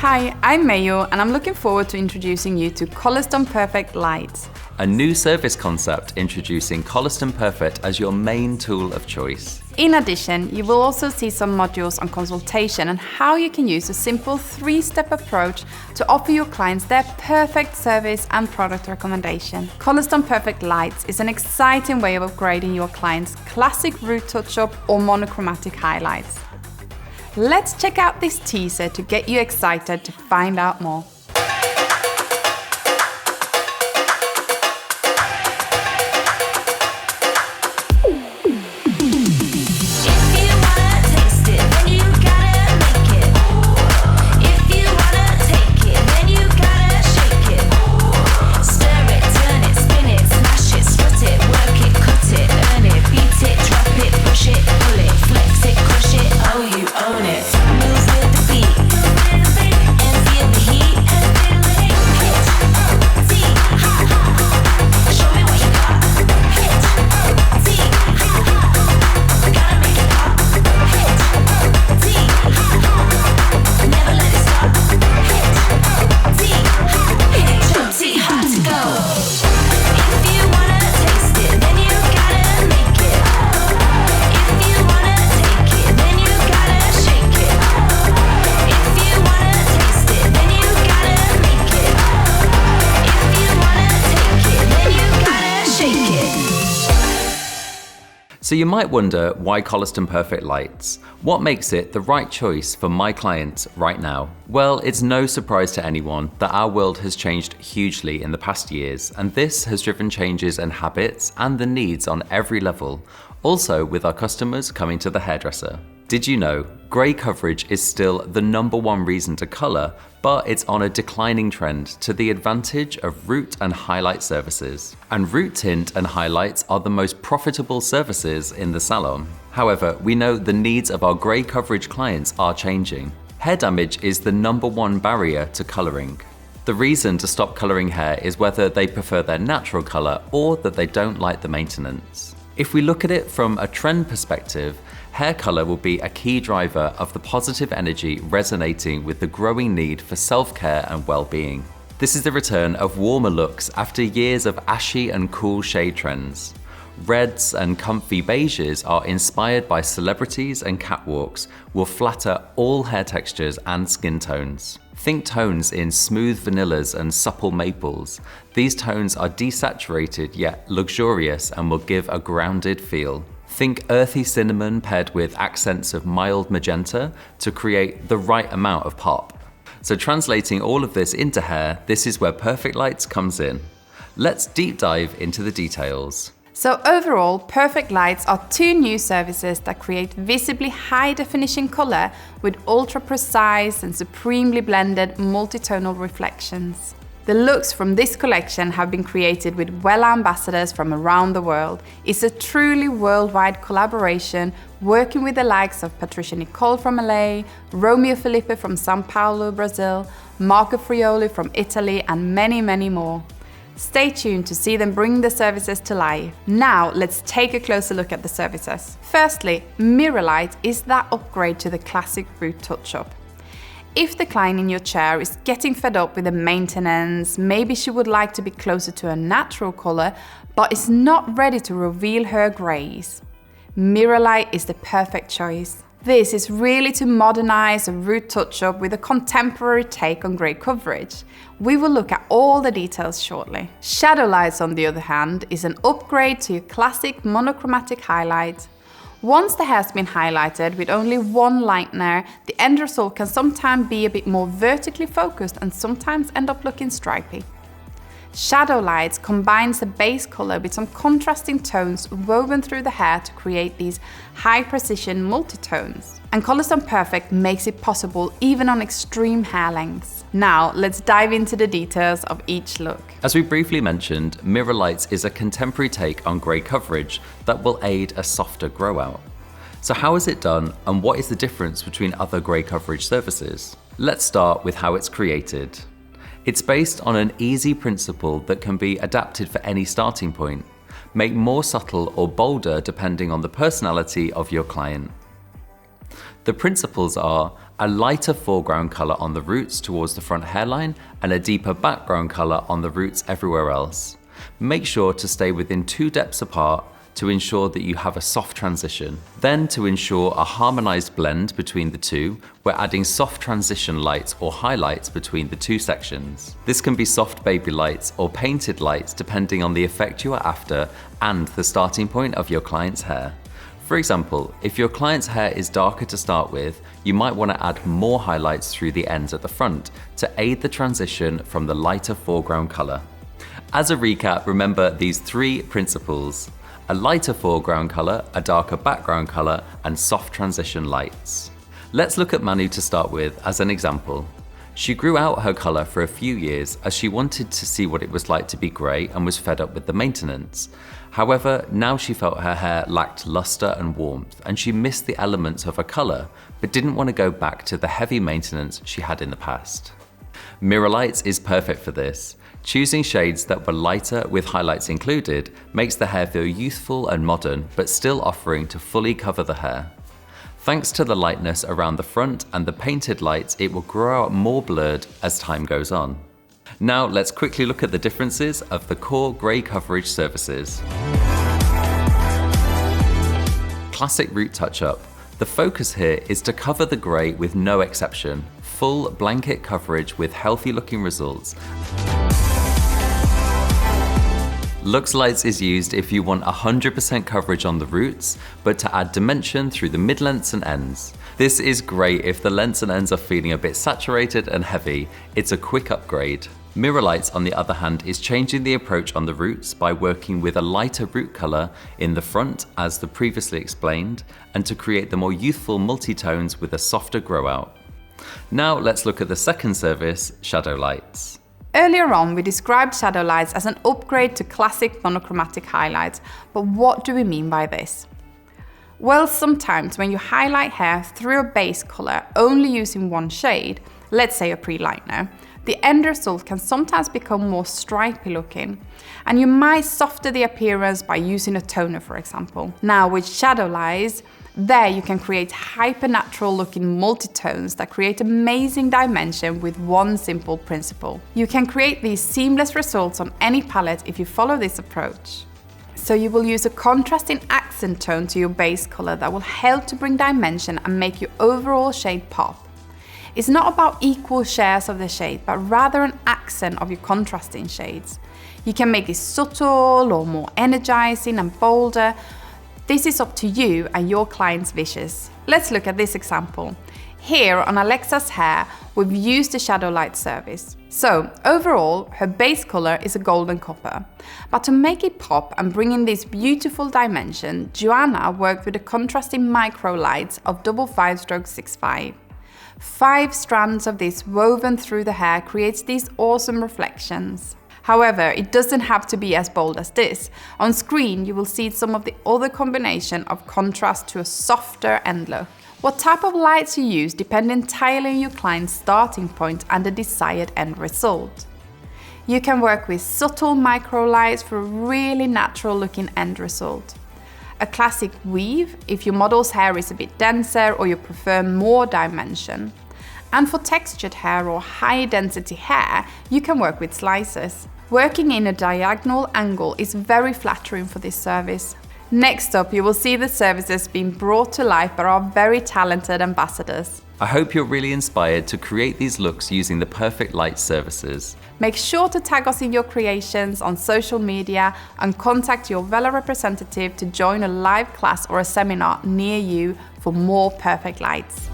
Hi, I'm Mayo and I'm looking forward to introducing you to Koleston Perfect Lights. A new service concept introducing Koleston Perfect as your main tool of choice. In addition, you will also see some modules on consultation and how you can use a simple 3-step approach to offer your clients their perfect service and product recommendation. Koleston Perfect Lights is an exciting way of upgrading your clients' classic root touch-up or monochromatic highlights. Let's check out this teaser to get you excited to find out more. So you might wonder, why Koleston Perfect Lights? What makes it the right choice for my clients right now? Well, it's no surprise to anyone that our world has changed hugely in the past years, and this has driven changes in habits and the needs on every level, also with our customers coming to the hairdresser. Did you know, grey coverage is still the #1 reason to colour, but it's on a declining trend to the advantage of root and highlight services. And root tint and highlights are the most profitable services in the salon. However, we know the needs of our grey coverage clients are changing. Hair damage is the #1 barrier to colouring. The reason to stop colouring hair is whether they prefer their natural colour or that they don't like the maintenance. If we look at it from a trend perspective, hair colour will be a key driver of the positive energy resonating with the growing need for self-care and well-being. This is the return of warmer looks after years of ashy and cool shade trends. Reds and comfy beiges are inspired by celebrities and catwalks, will flatter all hair textures and skin tones. Think tones in smooth vanillas and supple maples. These tones are desaturated yet luxurious and will give a grounded feel. Think earthy cinnamon paired with accents of mild magenta to create the right amount of pop. So translating all of this into hair, this is where Perfect Lights comes in. Let's deep dive into the details. So overall, Perfect Lights are 2 new services that create visibly high-definition colour with ultra-precise and supremely blended multitonal reflections. The looks from this collection have been created with Wella ambassadors from around the world. It's a truly worldwide collaboration, working with the likes of Patricia Nicole from LA, Romeo Felipe from São Paulo, Brazil, Marco Frioli from Italy, and many, many more. Stay tuned to see them bring the services to life. Now, let's take a closer look at the services. Firstly, Mirrorlights is that upgrade to the classic root touch-up. If the client in your chair is getting fed up with the maintenance, maybe she would like to be closer to a natural colour, but is not ready to reveal her greys, Mirrorlight is the perfect choice. This is really to modernize a root touch-up with a contemporary take on grey coverage. We will look at all the details shortly. Shadowlights, on the other hand, is an upgrade to your classic monochromatic highlight. Once the hair has been highlighted with only one lightener, the end result can sometimes be a bit more vertically focused and sometimes end up looking stripy. Shadowlights combines the base color with some contrasting tones woven through the hair to create these high-precision multi-tones. And Koleston Perfect makes it possible even on extreme hair lengths. Now, let's dive into the details of each look. As we briefly mentioned, Mirrorlights is a contemporary take on grey coverage that will aid a softer grow out. So how is it done, and what is the difference between other grey coverage services? Let's start with how it's created. It's based on an easy principle that can be adapted for any starting point. Make more subtle or bolder depending on the personality of your client. The principles are a lighter foreground color on the roots towards the front hairline, and a deeper background color on the roots everywhere else. Make sure to stay within 2 depths apart to ensure that you have a soft transition. Then, to ensure a harmonized blend between the two, we're adding soft transition lights or highlights between the 2 sections. This can be soft baby lights or painted lights depending on the effect you are after and the starting point of your client's hair. For example, if your client's hair is darker to start with, you might want to add more highlights through the ends at the front to aid the transition from the lighter foreground color. As a recap, remember these 3 principles: a lighter foreground color, a darker background color, and soft transition lights. Let's look at Manu to start with as an example. She grew out her color for a few years as she wanted to see what it was like to be grey and was fed up with the maintenance. However, now she felt her hair lacked luster and warmth, and she missed the elements of her color, but didn't want to go back to the heavy maintenance she had in the past. Mirrorlights is perfect for this. Choosing shades that were lighter with highlights included makes the hair feel youthful and modern, but still offering to fully cover the hair. Thanks to the lightness around the front and the painted lights, it will grow out more blurred as time goes on. Now let's quickly look at the differences of the core grey coverage services. Classic root touch-up. The focus here is to cover the grey with no exception. Full blanket coverage with healthy looking results. Lux Lights is used if you want 100% coverage on the roots, but to add dimension through the mid-lengths and ends. This is great if the lengths and ends are feeling a bit saturated and heavy. It's a quick upgrade. Mirrorlights, on the other hand, is changing the approach on the roots by working with a lighter root color in the front, as the previously explained, and to create the more youthful multi-tones with a softer grow out. Now let's look at the second service, Shadowlights. Earlier on, we described Shadowlights as an upgrade to classic monochromatic highlights, but what do we mean by this? Well, sometimes when you highlight hair through a base color only using one shade, let's say a pre-liner, the end result can sometimes become more stripy looking, and you might soften the appearance by using a toner, for example. Now with Shadowlights, there you can create hyper-natural looking multi-tones that create amazing dimension with one simple principle. You can create these seamless results on any palette if you follow this approach. So you will use a contrasting accent tone to your base color that will help to bring dimension and make your overall shade pop. It's not about equal shares of the shade, but rather an accent of your contrasting shades. You can make this subtle or more energizing and bolder. This is up to you and your client's wishes. Let's look at this example. Here on Alexa's hair, we've used the Shadowlight service. So overall, her base color is a golden copper. But to make it pop and bring in this beautiful dimension, Joanna worked with the contrasting micro lights of 55565. 5 strands of this woven through the hair creates these awesome reflections. However, it doesn't have to be as bold as this. On screen, you will see some of the other combination of contrast to a softer end look. What type of lights you use depends entirely on your client's starting point and the desired end result. You can work with subtle micro lights for a really natural looking end result. A classic weave if your model's hair is a bit denser or you prefer more dimension. And for textured hair or high density hair, you can work with slices. Working in a diagonal angle is very flattering for this service. Next up, you will see the services being brought to life by our very talented ambassadors. I hope you're really inspired to create these looks using the Perfect Light services. Make sure to tag us in your creations on social media and contact your Wella representative to join a live class or a seminar near you for more Perfect Lights.